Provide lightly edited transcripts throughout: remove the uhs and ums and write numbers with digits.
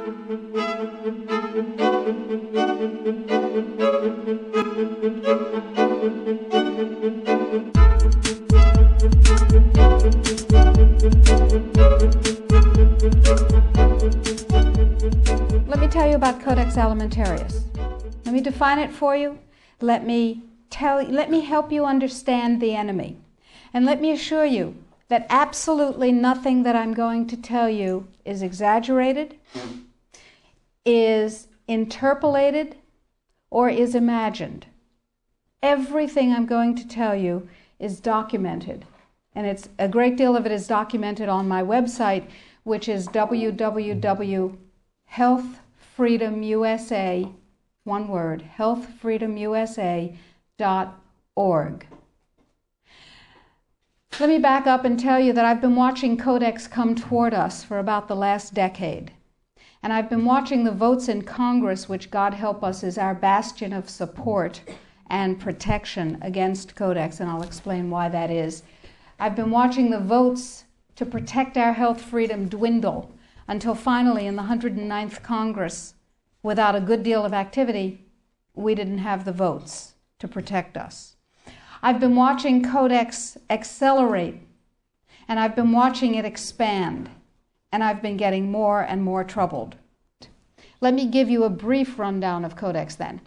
Let me tell you about Codex Alimentarius. Let me define it for you. Let me help you understand the enemy. And let me assure you that absolutely nothing that I'm going to tell you is exaggerated, is interpolated, or is imagined. Everything I'm going to tell you is documented. And a great deal of it is documented on my website, which is www.healthfreedomusa, one word, healthfreedomusa.org. Let me back up and tell you that I've been watching Codex come toward us for about the last decade. And I've been watching the votes in Congress, which, God help us, is our bastion of support and protection against Codex, and I'll explain why that is. I've been watching the votes to protect our health freedom dwindle until finally in the 109th Congress, without a good deal of activity, we didn't have the votes to protect us. I've been watching Codex accelerate, and I've been watching it expand, and I've been getting more and more troubled. Let me give you a brief rundown of Codex then.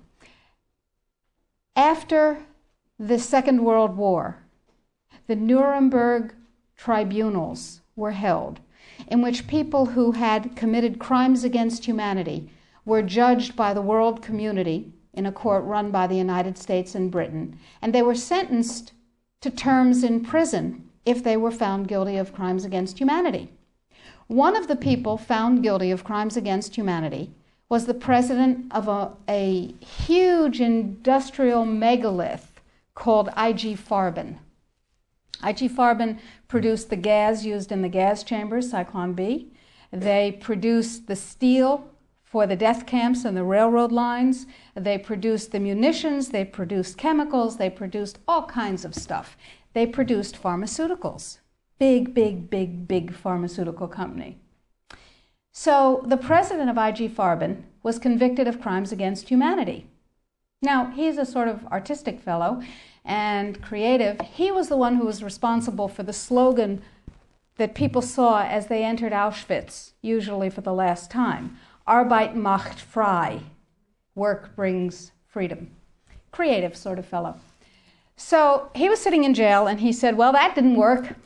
After the Second World War, the Nuremberg tribunals were held, in which people who had committed crimes against humanity were judged by the world community in a court run by the United States and Britain, and they were sentenced to terms in prison if they were found guilty of crimes against humanity. One of the people found guilty of crimes against humanity was the president of a huge industrial megalith called IG Farben. IG Farben produced the gas used in the gas chambers, Zyklon B. They produced the steel for the death camps and the railroad lines. They produced the munitions, they produced chemicals, they produced all kinds of stuff. They produced pharmaceuticals. Big pharmaceutical company. So the president of IG Farben was convicted of crimes against humanity. Now, he's a sort of artistic fellow and creative. He was the one who was responsible for the slogan that people saw as they entered Auschwitz, usually for the last time. Arbeit macht frei. Work brings freedom. Creative sort of fellow. So he was sitting in jail and he said, well, that didn't work.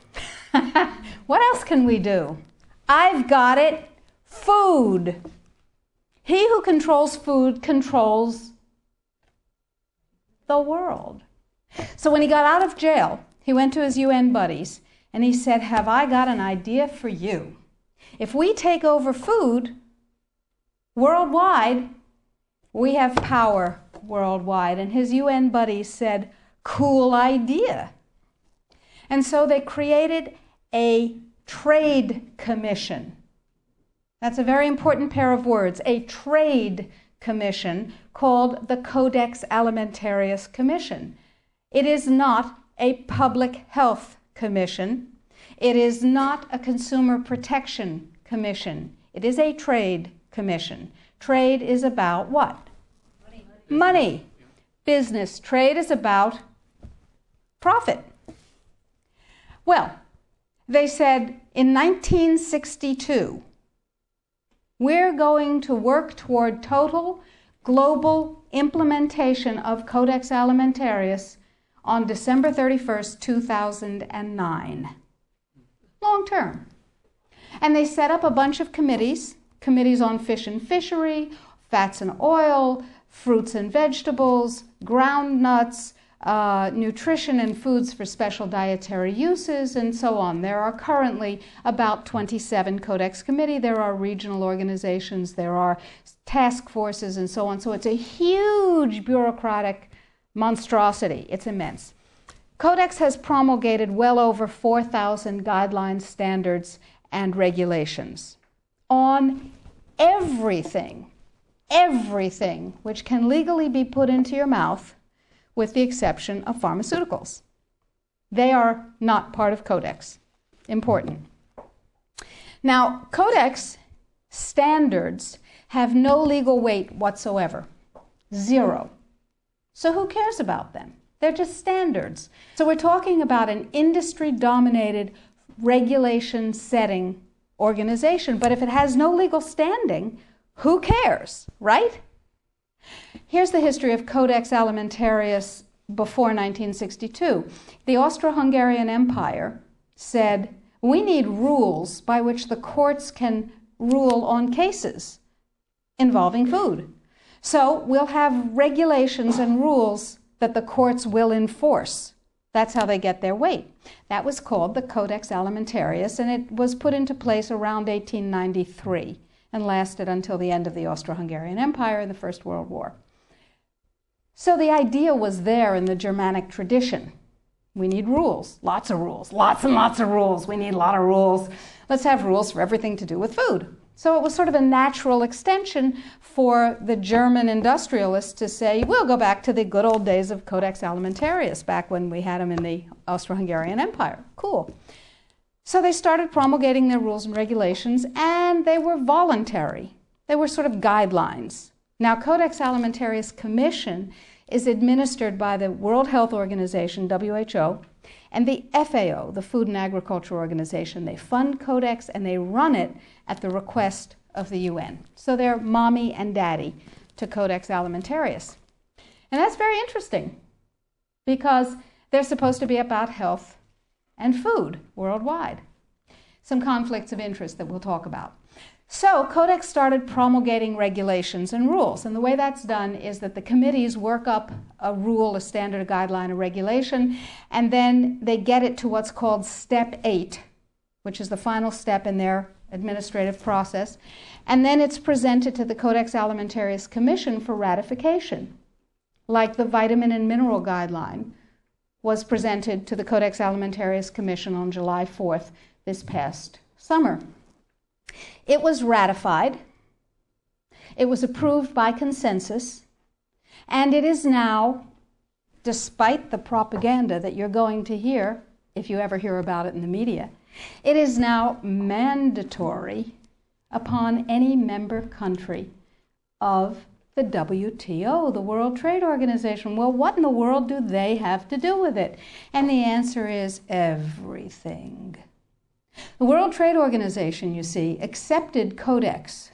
What else can we do? I've got it. Food. He who controls food controls the world. So when he got out of jail, he went to his UN buddies and he said, have I got an idea for you? If we take over food worldwide, we have power worldwide. And his UN buddies said, cool idea. And so they created a trade commission. That's a very important pair of words, a trade commission called the Codex Alimentarius Commission. It is not a public health commission. It is not a consumer protection commission. It is a trade commission. Trade is about what? Money. Business. Trade is about profit. Well, they said in 1962, we're going to work toward total global implementation of Codex Alimentarius on December 31st, 2009. Long term. And they set up a bunch of committees on fish and fishery, fats and oil, fruits and vegetables, ground nuts, nutrition and foods for special dietary uses, and so on. There are currently about 27 Codex committees. There are regional organizations, there are task forces, and so on. So it's a huge bureaucratic monstrosity. It's immense. Codex has promulgated well over 4,000 guidelines, standards, and regulations on everything which can legally be put into your mouth, with the exception of pharmaceuticals. They are not part of Codex. Important. Now, Codex standards have no legal weight whatsoever. Zero. So who cares about them? They're just standards. So we're talking about an industry-dominated, regulation-setting organization. But if it has no legal standing, who cares, right? Here's the history of Codex Alimentarius before 1962. The Austro-Hungarian Empire said, we need rules by which the courts can rule on cases involving food. So we'll have regulations and rules that the courts will enforce. That's how they get their weight. That was called the Codex Alimentarius, and it was put into place around 1893 and lasted until the end of the Austro-Hungarian Empire in the First World War. So the idea was there in the Germanic tradition. We need rules, lots of rules, lots and lots of rules. We need a lot of rules. Let's have rules for everything to do with food. So it was sort of a natural extension for the German industrialists to say, we'll go back to the good old days of Codex Alimentarius, back when we had them in the Austro-Hungarian Empire. Cool. So they started promulgating their rules and regulations, and they were voluntary. They were sort of guidelines. Now, Codex Alimentarius Commission is administered by the World Health Organization, WHO, and the FAO, the Food and Agriculture Organization. They fund Codex and they run it at the request of the UN. So they're mommy and daddy to Codex Alimentarius. And that's very interesting because they're supposed to be about health and food worldwide. Some conflicts of interest that we'll talk about. So Codex started promulgating regulations and rules. And the way that's done is that the committees work up a rule, a standard, a guideline, a regulation, and then they get it to what's called Step 8, which is the final step in their administrative process. And then it's presented to the Codex Alimentarius Commission for ratification, like the vitamin and mineral guideline was presented to the Codex Alimentarius Commission on July 4th this past summer. It was ratified, it was approved by consensus, and it is now, despite the propaganda that you're going to hear, if you ever hear about it in the media, it is now mandatory upon any member country of the WTO, the World Trade Organization. Well, what in the world do they have to do with it? And the answer is everything. The World Trade Organization, you see, accepted Codex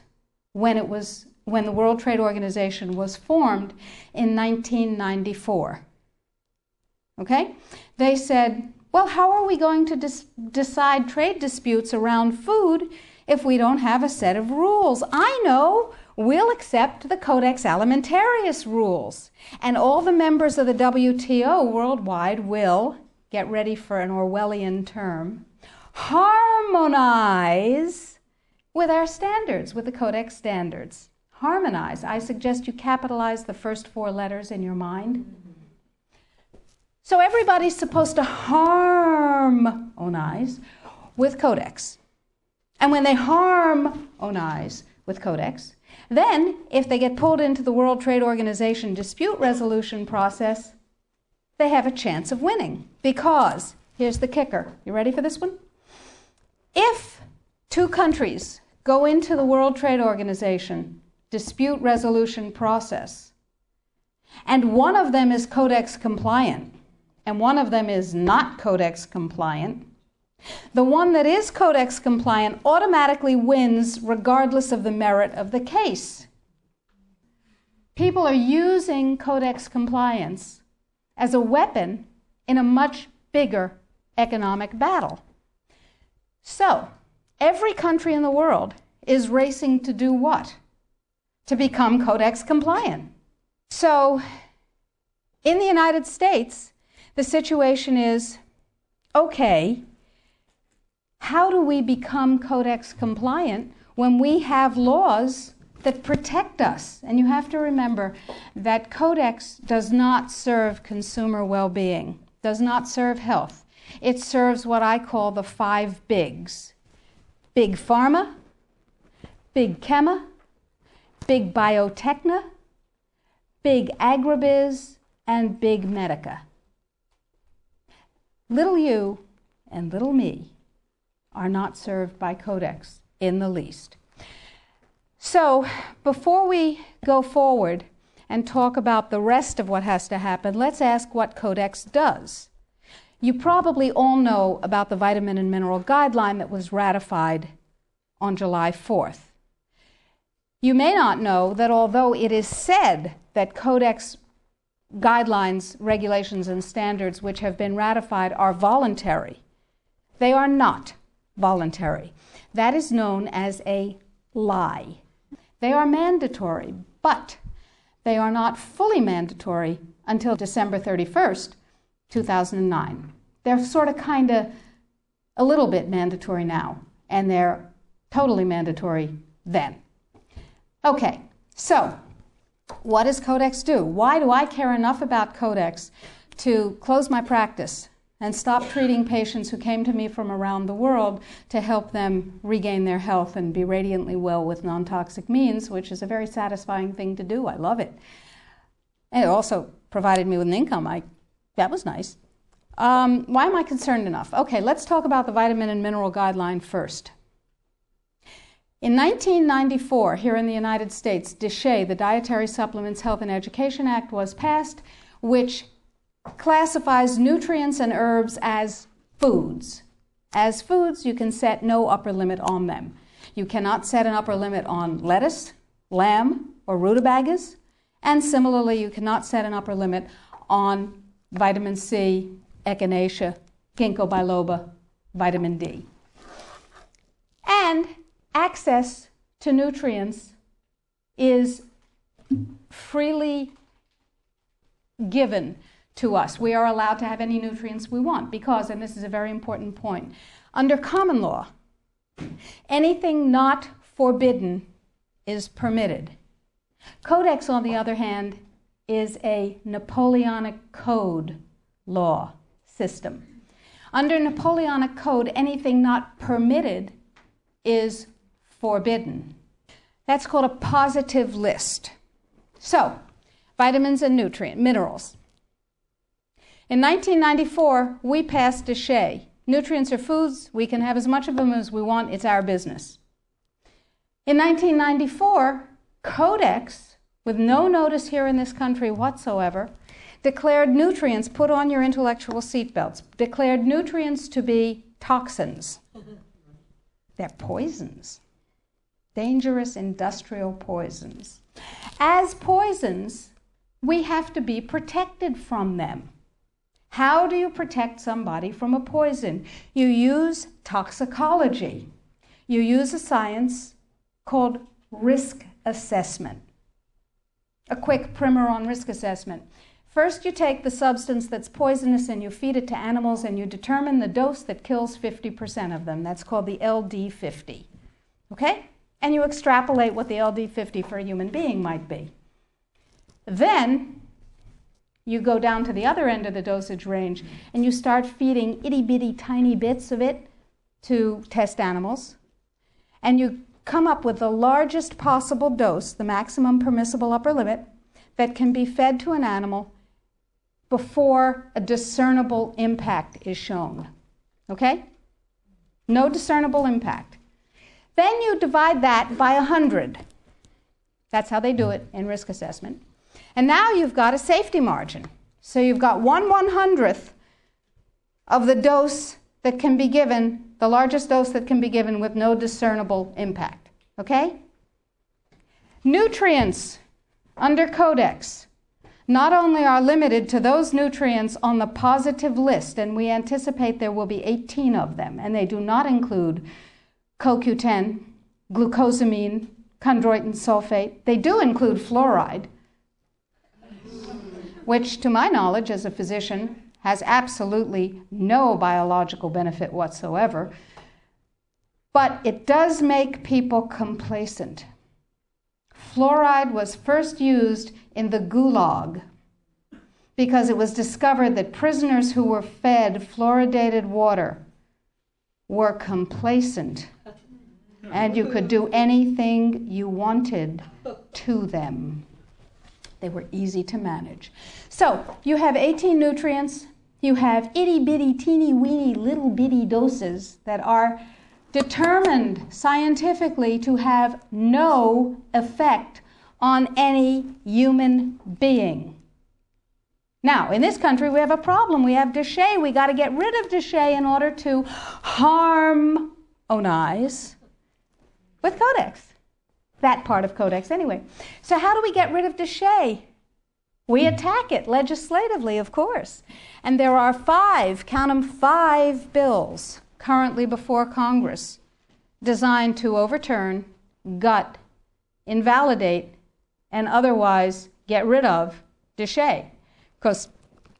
when the World Trade Organization was formed in 1994. Okay? They said, well, how are we going to decide trade disputes around food if we don't have a set of rules? I know. We'll accept the Codex Alimentarius rules. And all the members of the WTO worldwide will, get ready for an Orwellian term, harmonize with our standards, with the Codex standards. Harmonize. I suggest you capitalize the first 4 letters in your mind. So everybody's supposed to harmonize with Codex. And when they harmonize with Codex, then if they get pulled into the World Trade Organization dispute resolution process, they have a chance of winning. Because, here's the kicker. You ready for this one? If 2 countries go into the World Trade Organization dispute resolution process, and one of them is Codex compliant, and one of them is not Codex compliant, the one that is Codex compliant automatically wins regardless of the merit of the case. People are using Codex compliance as a weapon in a much bigger economic battle. So, every country in the world is racing to do what? To become Codex compliant. So, in the United States, the situation is, okay, how do we become Codex compliant when we have laws that protect us? And you have to remember that Codex does not serve consumer well-being, does not serve health. It serves what I call the 5 bigs. Big pharma, big chema, big biotechna, big agribiz, and big medica. Little you and little me are not served by Codex in the least. So before we go forward and talk about the rest of what has to happen, let's ask what Codex does. You probably all know about the vitamin and mineral guideline that was ratified on July 4th. You may not know that although it is said that Codex guidelines, regulations, and standards which have been ratified are voluntary, they are not voluntary. That is known as a lie. They are mandatory, but they are not fully mandatory until December 31st, 2009. They're sort of kind of a little bit mandatory now, and they're totally mandatory then. Okay, so what does Codex do? Why do I care enough about Codex to close my practice and stop treating patients who came to me from around the world to help them regain their health and be radiantly well with non-toxic means, which is a very satisfying thing to do. I love it. And it also provided me with an income. That was nice. Why am I concerned enough? Okay, let's talk about the vitamin and mineral guideline first. In 1994, here in the United States, DSHEA, the Dietary Supplements, Health and Education Act, was passed, which classifies nutrients and herbs as foods. As foods, you can set no upper limit on them. You cannot set an upper limit on lettuce, lamb, or rutabagas, and similarly, you cannot set an upper limit on vitamin C, echinacea, ginkgo biloba, vitamin D. And access to nutrients is freely given to us. We are allowed to have any nutrients we want because, and this is a very important point, under common law, anything not forbidden is permitted. Codex, on the other hand, is a Napoleonic Code law system. Under Napoleonic Code, anything not permitted is forbidden. That's called a positive list. So, vitamins and minerals. In 1994, we passed DSHEA. Nutrients are foods. We can have as much of them as we want. It's our business. In 1994, Codex, with no notice here in this country whatsoever, declared nutrients, put on your intellectual seatbelts, declared nutrients to be toxins. They're poisons. Dangerous industrial poisons. As poisons, we have to be protected from them. How do you protect somebody from a poison? You use toxicology. You use a science called risk assessment. A quick primer on risk assessment. First, you take the substance that's poisonous and you feed it to animals and you determine the dose that kills 50% of them. That's called the LD50. Okay? And you extrapolate what the LD50 for a human being might be. Then, you go down to the other end of the dosage range and you start feeding itty-bitty tiny bits of it to test animals. And you come up with the largest possible dose, the maximum permissible upper limit, that can be fed to an animal before a discernible impact is shown. Okay? No discernible impact. Then you divide that by 100. That's how they do it in risk assessment. And now you've got a safety margin. So you've got 1/100th of the dose that can be given, the largest dose that can be given with no discernible impact. Okay? Nutrients under Codex not only are limited to those nutrients on the positive list, and we anticipate there will be 18 of them, and they do not include CoQ10, glucosamine, chondroitin sulfate. They do include fluoride, which, to my knowledge as a physician, has absolutely no biological benefit whatsoever. But it does make people complacent. Fluoride was first used in the Gulag because it was discovered that prisoners who were fed fluoridated water were complacent and you could do anything you wanted to them. They were easy to manage. So you have 18 nutrients. You have itty-bitty, teeny-weeny, little-bitty doses that are determined scientifically to have no effect on any human being. Now, in this country, we have a problem. We have déchets. We got to get rid of déchets in order to harmonize with Codex. That part of Codex, anyway. So how do we get rid of déchets? We attack it legislatively, of course. And there are 5, count them, 5 bills currently before Congress designed to overturn, gut, invalidate, and otherwise get rid of déchet. Because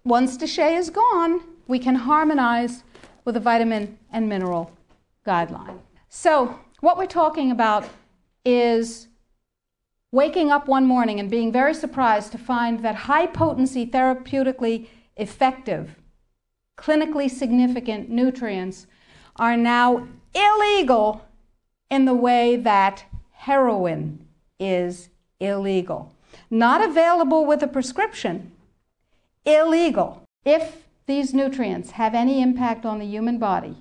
once déchet is gone, we can harmonize with a vitamin and mineral guideline. So what we're talking about is waking up one morning and being very surprised to find that high-potency, therapeutically effective, clinically significant nutrients are now illegal in the way that heroin is illegal. Not available with a prescription, illegal. If these nutrients have any impact on the human body,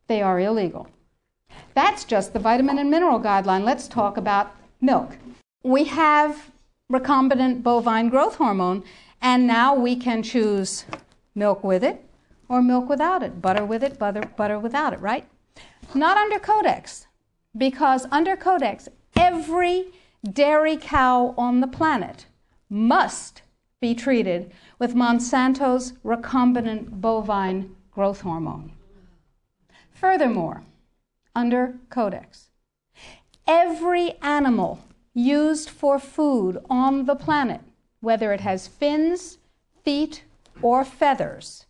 they are illegal. That's just the vitamin and mineral guideline. Let's talk about milk. We have recombinant bovine growth hormone, and now we can choose milk with it or milk without it, butter with it, butter without it, right? Not under Codex, because under Codex, every dairy cow on the planet must be treated with Monsanto's recombinant bovine growth hormone. Furthermore, under Codex, every animal used for food on the planet, whether it has fins, feet, or feathers,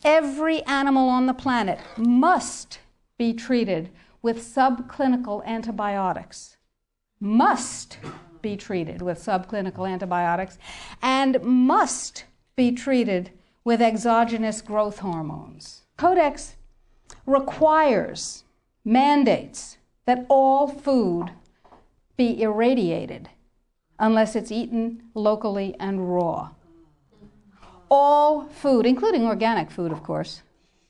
every animal on the planet must be treated with subclinical antibiotics. Must be treated with subclinical antibiotics and must be treated with exogenous growth hormones. Codex requires, mandates that all food be irradiated unless it's eaten locally and raw. All food, including organic food, of course.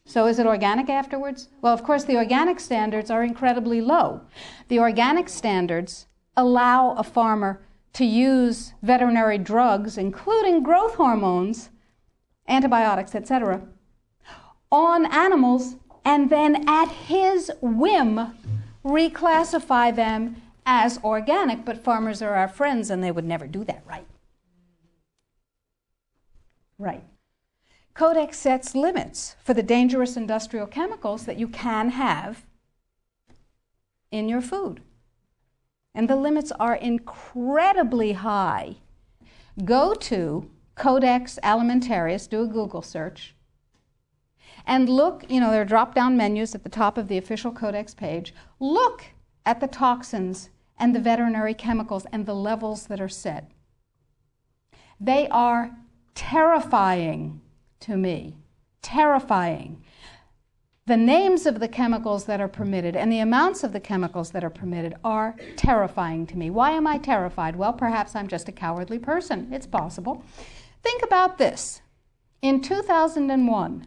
So is it organic afterwards? Well, of course, the organic standards are incredibly low. The organic standards allow a farmer to use veterinary drugs, including growth hormones, antibiotics, etc., on animals, and then at his whim reclassify them as organic. But farmers are our friends, and they would never do that, right? Right. Codex sets limits for the dangerous industrial chemicals that you can have in your food. And the limits are incredibly high. Go to Codex Alimentarius, do a Google search, and look, there are drop-down menus at the top of the official Codex page. Look at the toxins and the veterinary chemicals and the levels that are set. They are terrifying to me. Terrifying. The names of the chemicals that are permitted and the amounts of the chemicals that are permitted are terrifying to me. Why am I terrified? Well, perhaps I'm just a cowardly person. It's possible. Think about this. In 2001,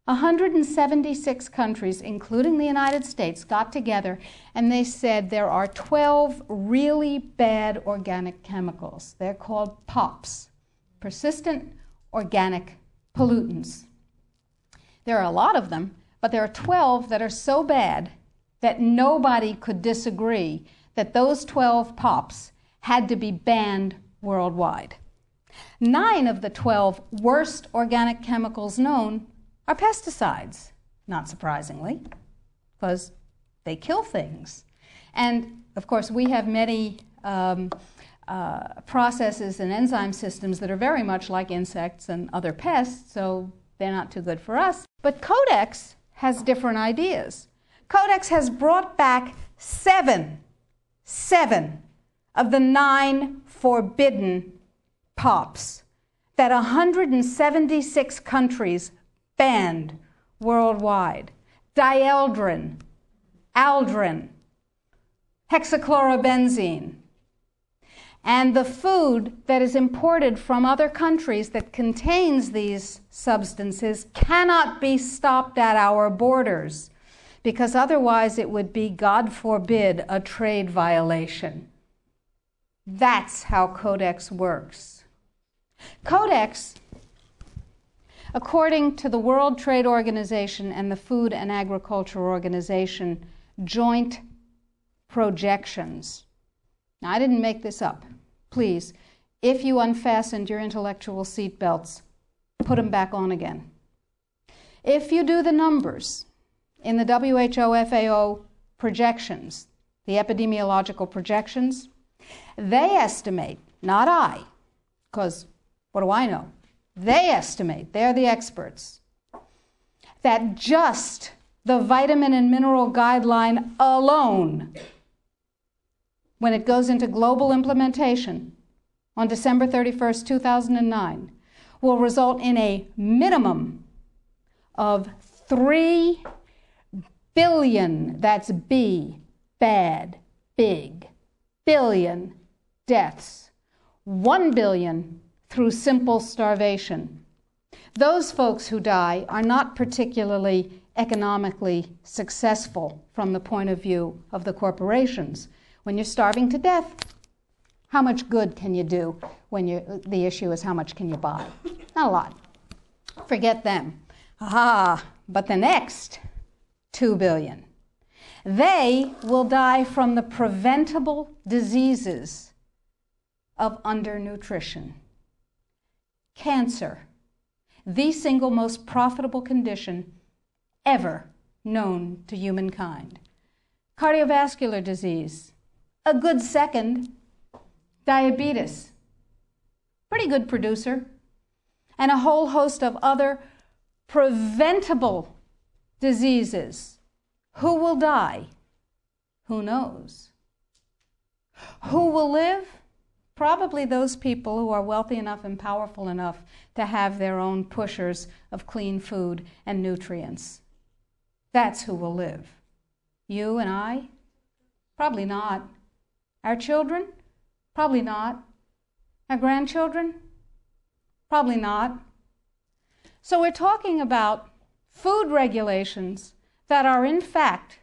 176 countries, including the United States, got together and they said there are 12 really bad organic chemicals. They're called POPs, persistent organic pollutants. There are a lot of them, but there are 12 that are so bad that nobody could disagree that those 12 POPs had to be banned worldwide. 9 of the 12 worst organic chemicals known are pesticides, not surprisingly, because they kill things. And, of course, we have many processes and enzyme systems that are very much like insects and other pests, so they're not too good for us. But Codex has different ideas. Codex has brought back 7 of the 9 forbidden POPs that 176 countries banned worldwide. Dieldrin, aldrin, hexachlorobenzene. And the food that is imported from other countries that contains these substances cannot be stopped at our borders because otherwise it would be, God forbid, a trade violation. That's how Codex works. Codex, according to the World Trade Organization and the Food and Agriculture Organization joint projections. Now, I didn't make this up. Please, if you unfastened your intellectual seatbelts, put them back on again. If you do the numbers in the WHO FAO projections, the epidemiological projections, they estimate, not I, because what do I know? They estimate, they're the experts, that just the vitamin and mineral guideline alone, when it goes into global implementation on December 31st, 2009, will result in a minimum of 3 billion, that's B, bad, big, billion deaths, 1 billion through simple starvation. Those folks who die are not particularly economically successful from the point of view of the corporations. When you're starving to death, how much good can you do when the issue is how much can you buy? Not a lot. Forget them. But the next 2 billion, they will die from the preventable diseases of undernutrition. Cancer, the single most profitable condition ever known to humankind. Cardiovascular disease, a good second. Diabetes, pretty good producer. And a whole host of other preventable diseases. Who will die? Who knows? Who will live? Probably those people who are wealthy enough and powerful enough to have their own pushers of clean food and nutrients. That's who will live. You and I? Probably not. Our children? Probably not. Our grandchildren? Probably not. So we're talking about food regulations that are in fact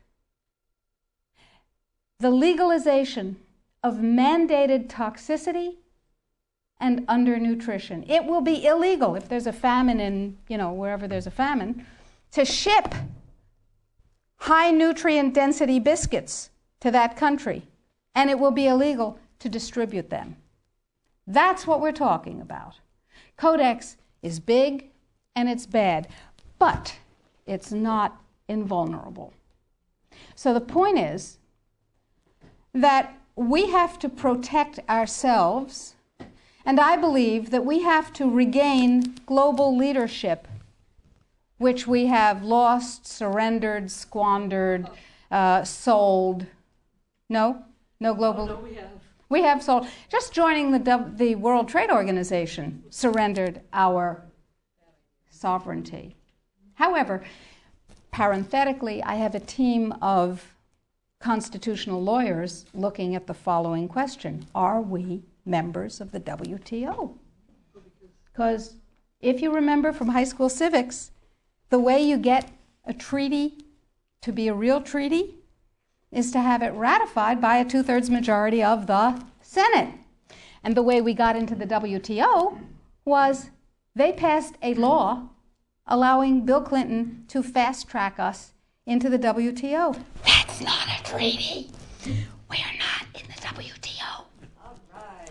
the legalization of mandated toxicity and undernutrition. It will be illegal if there's a famine in, wherever there's a famine, to ship high nutrient density biscuits to that country, and it will be illegal to distribute them. That's what we're talking about. Codex is big and it's bad, but it's not invulnerable. So the point is that we have to protect ourselves, and I believe that we have to regain global leadership, which we have lost, surrendered, squandered, sold. No global. No, we have. We have sold. Just joining the World Trade Organization surrendered our sovereignty. However, parenthetically, I have a team of constitutional lawyers looking at the following question. Are we members of the WTO? Because if you remember from high school civics, the way you get a treaty to be a real treaty is to have it ratified by a 2/3 majority of the Senate. And the way we got into the WTO was they passed a law allowing Bill Clinton to fast-track us into the WTO. That's not a treaty. We're not in the WTO. All right.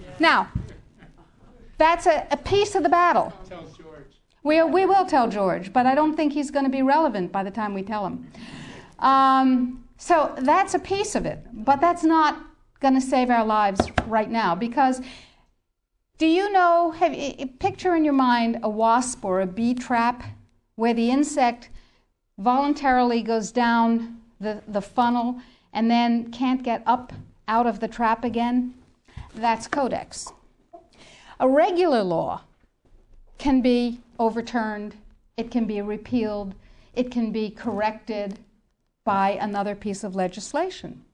Yeah. Now, that's a piece of the battle. Tell George. We will tell George, but I don't think he's going to be relevant by the time we tell him. So that's a piece of it, but that's not going to save our lives right now, because do you know, picture in your mind a wasp or a bee trap where the insect voluntarily goes down the funnel and then can't get up out of the trap again? That's Codex. A regular law can be overturned, it can be repealed, it can be corrected by another piece of legislation.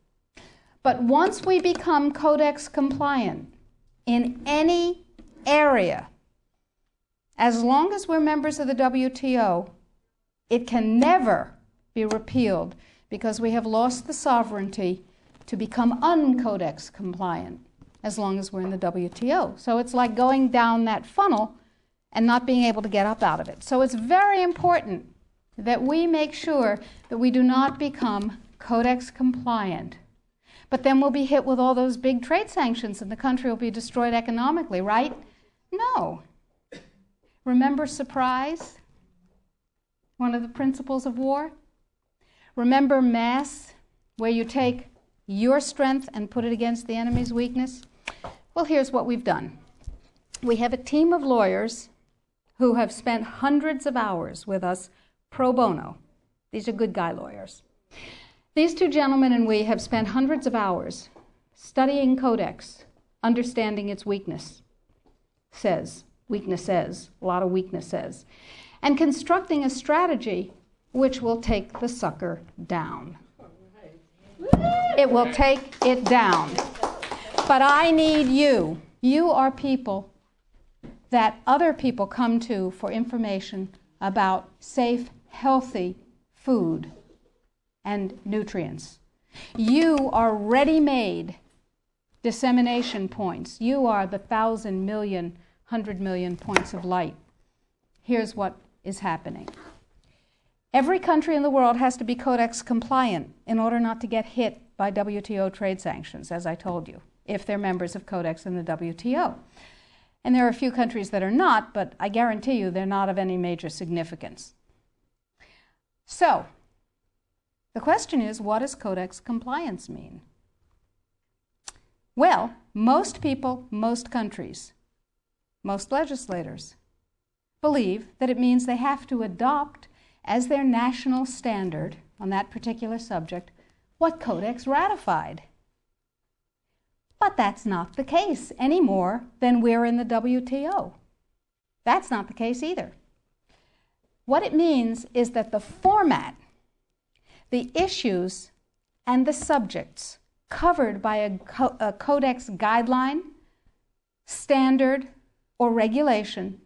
But once we become Codex compliant in any area, as long as we're members of the WTO, it can never be repealed because we have lost the sovereignty to become un-Codex compliant as long as we're in the WTO. So it's like going down that funnel and not being able to get up out of it. So it's very important that we make sure that we do not become Codex compliant. But then we'll be hit with all those big trade sanctions and the country will be destroyed economically, right? No. Remember surprise? One of the principles of war? Remember mass, where you take your strength and put it against the enemy's weakness? Well, here's what we've done. We have a team of lawyers who have spent hundreds of hours with us pro bono. These are good guy lawyers. These two gentlemen and we have spent hundreds of hours studying Codex, understanding its weaknesses, a lot of weaknesses, and constructing a strategy which will take the sucker down. It will take it down. But I need you. You are people that other people come to for information about safe, healthy food and nutrients. You are ready-made dissemination points. You are the 1,000 million, 100 million points of light. Here's what is happening. Every country in the world has to be Codex compliant in order not to get hit by WTO trade sanctions, as I told you, if they're members of Codex in the WTO. And there are a few countries that are not, but I guarantee you they're not of any major significance. So, the question is, what does Codex compliance mean? Well, most people, most countries, most legislators believe that it means they have to adopt as their national standard on that particular subject what Codex ratified. But that's not the case any more than we're in the WTO. That's not the case either. What it means is that the format, the issues, and the subjects covered by a Codex guideline, standard, or regulation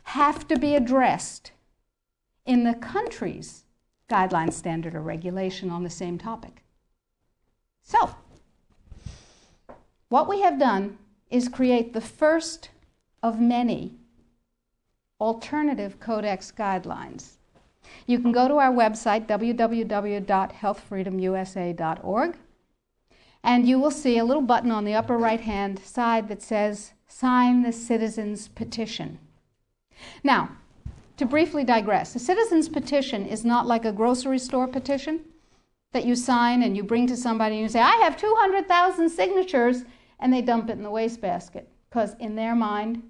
have to be addressed in the country's guideline, standard, or regulation on the same topic. So, what we have done is create the first of many alternative Codex guidelines. You can go to our website, www.healthfreedomusa.org, and you will see a little button on the upper right-hand side that says, Sign the Citizen's Petition. Now, to briefly digress, a citizen's petition is not like a grocery store petition that you sign and you bring to somebody and you say, I have 200,000 signatures, and they dump it in the wastebasket, because in their mind,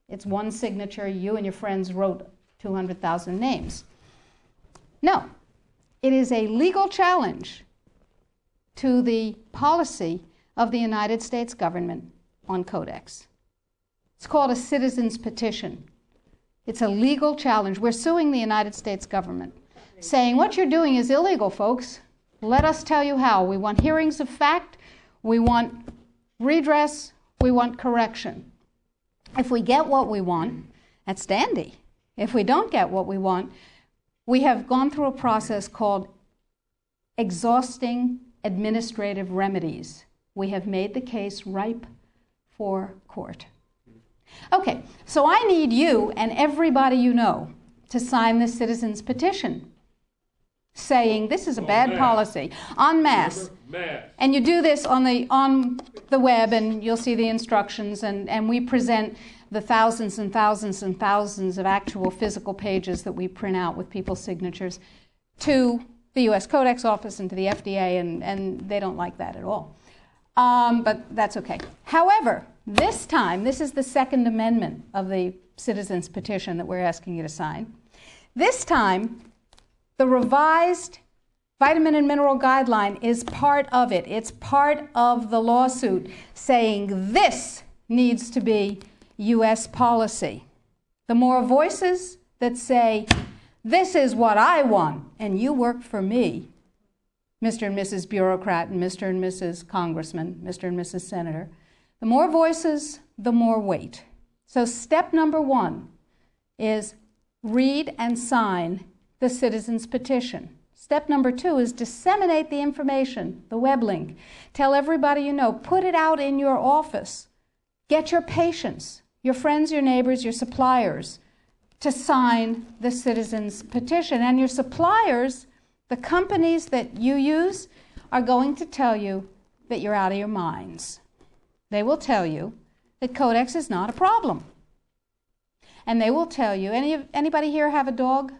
it's one signature, you and your friends wrote 200,000 names. No, it is a legal challenge to the policy of the United States government on Codex. It's called a citizen's petition. It's a legal challenge. We're suing the United States government, saying what you're doing is illegal, folks. Let us tell you how. We want hearings of fact. We want redress. We want correction. If we get what we want, that's dandy. If we don't get what we want, we have gone through a process called exhausting administrative remedies. We have made the case ripe for court. Okay, so I need you and everybody you know to sign this citizen's petition saying this is a bad policy, en masse. And you do this on the web, and you'll see the instructions, and we present the thousands and thousands and thousands of actual physical pages that we print out with people's signatures to the U.S. Codex Office and to the FDA, and they don't like that at all. But that's okay. However, this time, this is the Second Amendment of the Citizens Petition that we're asking you to sign. This time, the revised Vitamin and Mineral Guideline is part of it. It's part of the lawsuit saying this needs to be U.S. policy. The more voices that say, this is what I want, and you work for me, Mr. and Mrs. Bureaucrat and Mr. and Mrs. Congressman, Mr. and Mrs. Senator, the more voices, the more weight. So step number one is read and sign the citizen's petition. Step number 2 is disseminate the information, the web link. Tell everybody you know. Put it out in your office. Get your patients, your friends, your neighbors, your suppliers to sign the citizens' petition. And your suppliers, the companies that you use, are going to tell you that you're out of your minds. They will tell you that Codex is not a problem. And they will tell you, anybody here have a dog?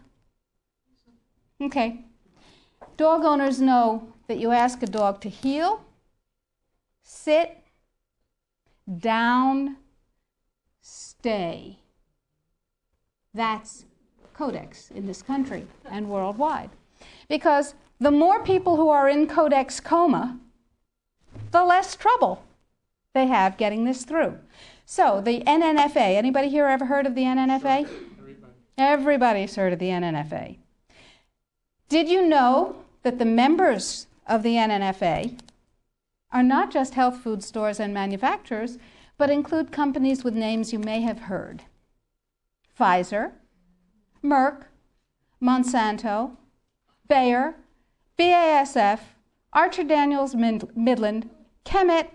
Okay. Dog owners know that you ask a dog to heel, sit, down, stay. That's Codex in this country and worldwide. Because the more people who are in Codex coma, the less trouble they have getting this through. So the NNFA, anybody here ever heard of the NNFA? Everybody's heard of the NNFA. Did you know that the members of the NNFA are not just health food stores and manufacturers, but include companies with names you may have heard? Pfizer, Merck, Monsanto, Bayer, BASF, Archer Daniels Midland, Chemet,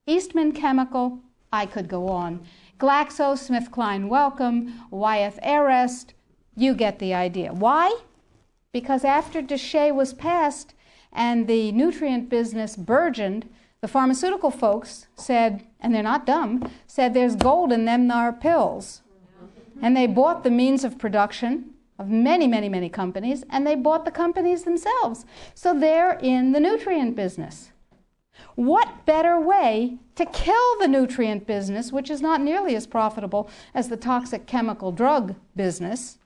Eastman Chemical, I could go on, GlaxoSmithKline Wellcome, Wyeth Arrest, you get the idea. Why? Because after DSHEA was passed and the nutrient business burgeoned, the pharmaceutical folks said, and they're not dumb, said there's gold in them thar pills. And they bought the means of production of many, many, many companies, and they bought the companies themselves. So they're in the nutrient business. What better way to kill the nutrient business, which is not nearly as profitable as the toxic chemical drug business,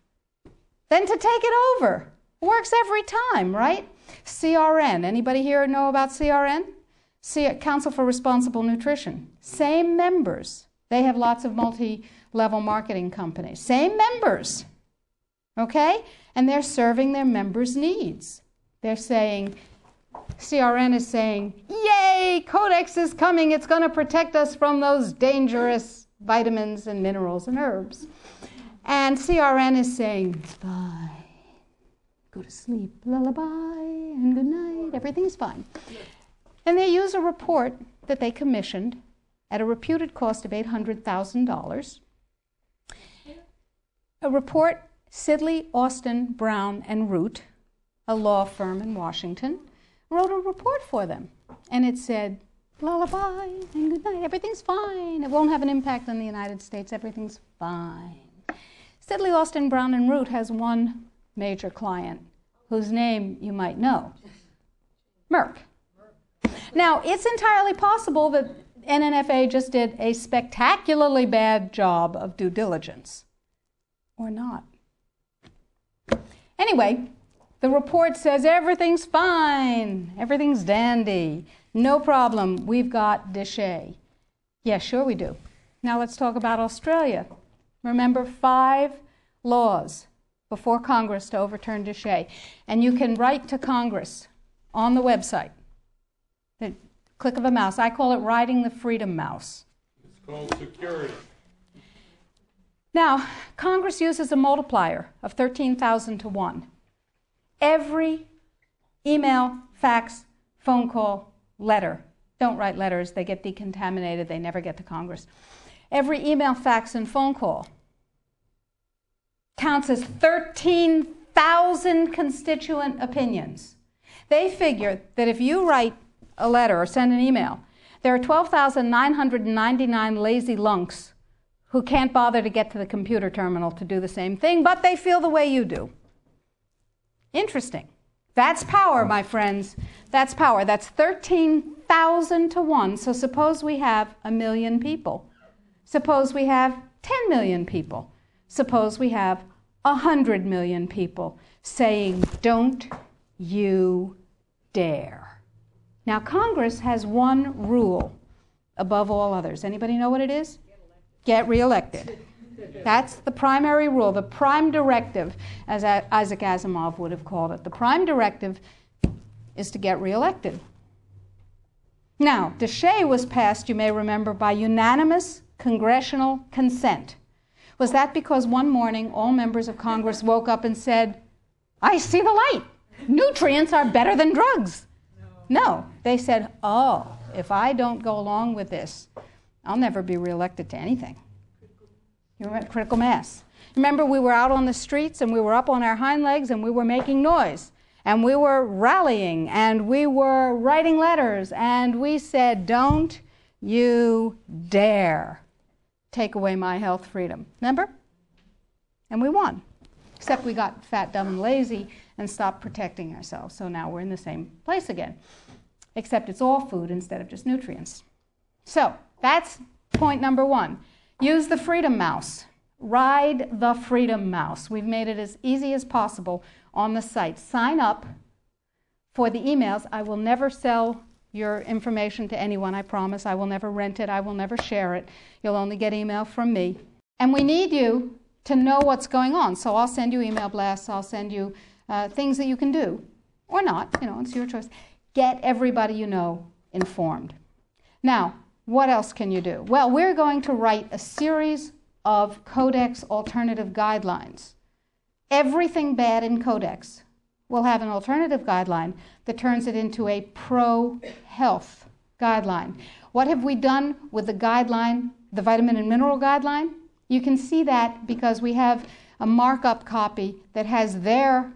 than to take it over? Works every time, right? CRN. Anybody here know about CRN? Council for Responsible Nutrition. Same members. They have lots of multi-level marketing companies. Same members. Okay? And they're serving their members' needs. They're saying, CRN is saying, yay, Codex is coming. It's going to protect us from those dangerous vitamins and minerals and herbs. And CRN is saying, it's fine. Go to sleep, lullaby, and good night. Everything's fine. And they use a report that they commissioned at a reputed cost of $800,000. A report Sidley, Austin, Brown, and Root, a law firm in Washington, wrote a report for them. And it said, lullaby and good night. Everything's fine. It won't have an impact on the United States. Everything's fine. Sidley, Austin, Brown, and Root has one major client whose name you might know, Merck. Now, it's entirely possible that NNFA just did a spectacularly bad job of due diligence, or not. Anyway, the report says everything's fine, everything's dandy, no problem, we've got DSHEA. Yeah, sure we do. Now let's talk about Australia. Remember, 5 laws before Congress to overturn DSHEA. And you can write to Congress on the website. The click of a mouse. I call it riding the freedom mouse. It's called security. Now, Congress uses a multiplier of 13,000 to 1. Every email, fax, phone call, letter. Don't write letters. They get decontaminated. They never get to Congress. Every email, fax, and phone call counts as 13,000 constituent opinions. They figure that if you write a letter or send an email, there are 12,999 lazy lunks who can't bother to get to the computer terminal to do the same thing, but they feel the way you do. Interesting. That's power, my friends. That's power. That's 13,000 to 1. So suppose we have 1 million people. Suppose we have 10 million people. Suppose we have 100 million people saying, don't you dare. Now, Congress has one rule above all others. Anybody know what it is? Get reelected. That's the primary rule, the prime directive, as Isaac Asimov would have called it. The prime directive is to get reelected. Now, DSHEA was passed, you may remember, by unanimous congressional consent. Was that because one morning all members of Congress woke up and said, I see the light. nutrients are better than drugs. No. They said, oh, if I don't go along with this, I'll never be reelected to anything. You remember critical mass. Remember, we were out on the streets and we were up on our hind legs and we were making noise and we were rallying and we were writing letters and we said, don't you dare take away my health freedom. Remember? And we won. Except we got fat, dumb, and lazy and stopped protecting ourselves. So now we're in the same place again. Except it's all food instead of just nutrients. So that's point number one. Use the freedom mouse. Ride the freedom mouse. We've made it as easy as possible on the site. Sign up for the emails. I will never sell your information to anyone, I promise. I will never rent it. I will never share it. You'll only get email from me. And we need you to know what's going on. So I'll send you email blasts. I'll send you things that you can do. Or not. You know, it's your choice. Get everybody you know informed. Now, what else can you do? Well, we're going to write a series of Codex alternative guidelines. Everything bad in Codex will have an alternative guideline that turns it into a pro-health guideline. What have we done with the guideline, the vitamin and mineral guideline? You can see that because we have a markup copy that has their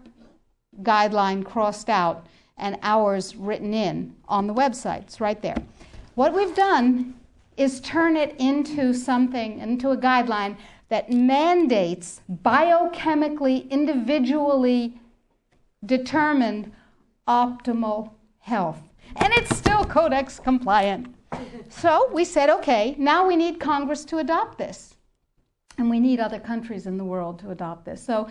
guideline crossed out and ours written in on the website. It's right there. What we've done is turn it into something, into a guideline that mandates biochemically, individually determined optimal health. And it's still Codex compliant. So we said, okay, now we need Congress to adopt this. And we need other countries in the world to adopt this. So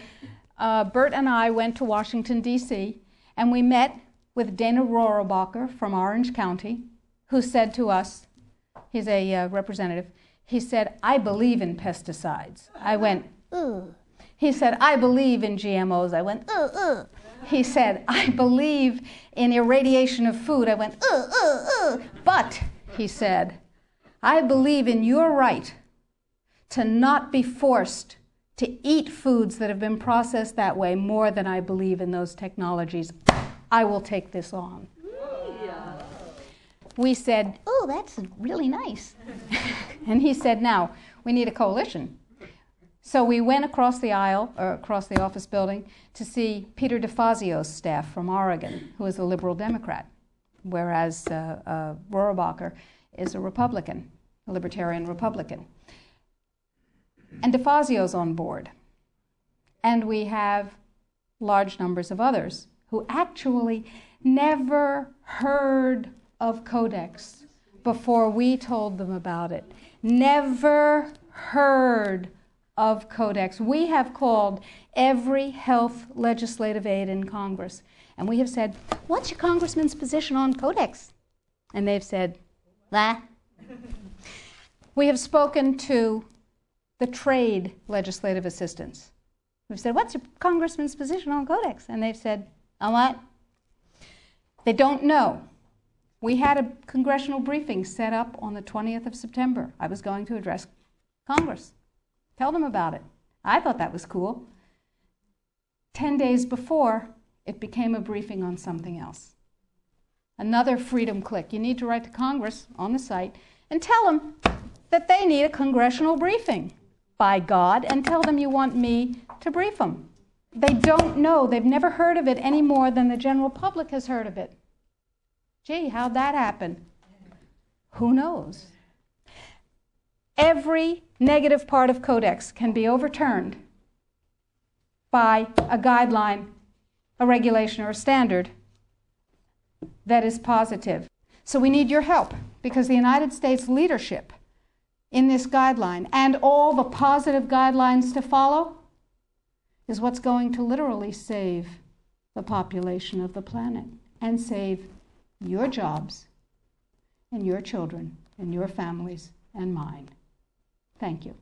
Bert and I went to Washington, D.C., and we met with Dana Rohrabacher from Orange County, who said to us, he's a representative, he said, I believe in pesticides. I went, ugh. He said, I believe in GMOs. I went, ugh, ugh. He said, I believe in irradiation of food. I went, ugh, ugh, ugh. But, he said, I believe in your right to not be forced to eat foods that have been processed that way more than I believe in those technologies. I will take this on. We said, oh, that's really nice. And he said, now, we need a coalition. So we went across the aisle, or across the office building, to see Peter DeFazio's staff from Oregon, who is a liberal Democrat, whereas Rohrabacher is a Republican, a libertarian Republican. And DeFazio's on board. And we have large numbers of others who actually never heard of Codex before we told them about it. Never heard of Codex. We have called every health legislative aide in Congress, and we have said, what's your congressman's position on Codex? And they've said, lah. We have spoken to the trade legislative assistants. We've said, what's your congressman's position on Codex? And they've said, on what? They don't know. We had a congressional briefing set up on the 20th of September. I was going to address Congress. Tell them about it. I thought that was cool. 10 days before, it became a briefing on something else. Another freedom click. You need to write to Congress on the site and tell them that they need a congressional briefing, by God, and tell them you want me to brief them. They don't know. They've never heard of it any more than the general public has heard of it. Gee, how'd that happen? Who knows? Every negative part of Codex can be overturned by a guideline, a regulation, or a standard that is positive. So we need your help, because the United States leadership in this guideline and all the positive guidelines to follow is what's going to literally save the population of the planet and save your jobs and your children and your families and mine. Thank you.